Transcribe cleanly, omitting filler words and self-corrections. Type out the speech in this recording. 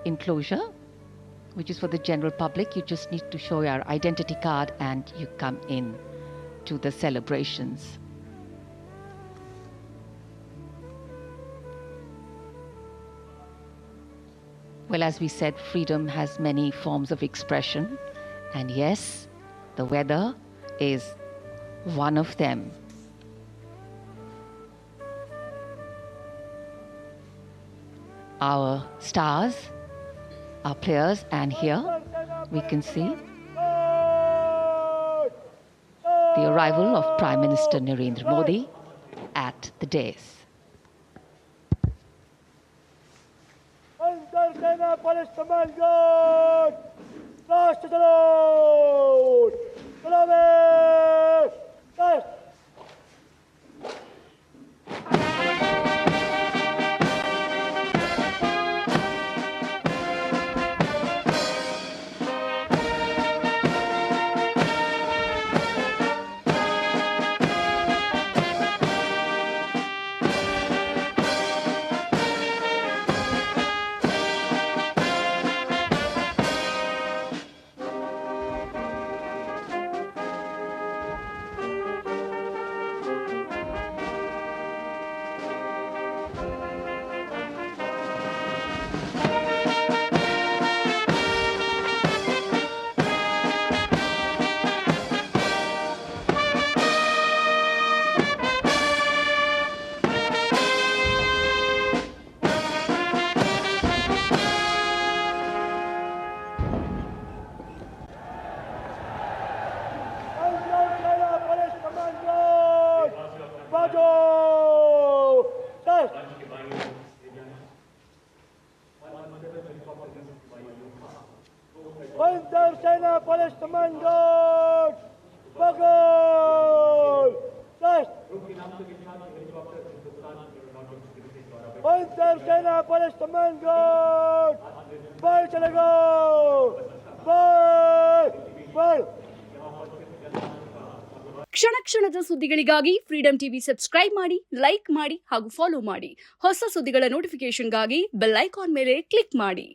enclosure, which is for the general public. You just need to show your identity card and you come in to the celebrations. Well, as we said, freedom has many forms of expression, and yes, the weather is one of them. Our stars, our players, and here we can see the arrival of Prime Minister Narendra Modi at the dais. Sena Police Commando, Bagul, Test. Sena Police Commando, Ball Chalago, Ball. ಕ್ಷಣ ಕ್ಷಣದ ಸುದ್ದಿಗಳಿಗಾಗಿ freedom TV subscribe ಮಾಡಿ, like ಮಾಡಿ ಹಾಗೂ follow ಮಾಡಿ. ಹೊಸ ಸುದ್ದಿಗಳ ನೋಟಿಫಿಕೇಶನ್ಗಾಗಿ bell icon ಮೇಲೆ ಕ್ಲಿಕ್ ಮಾಡಿ.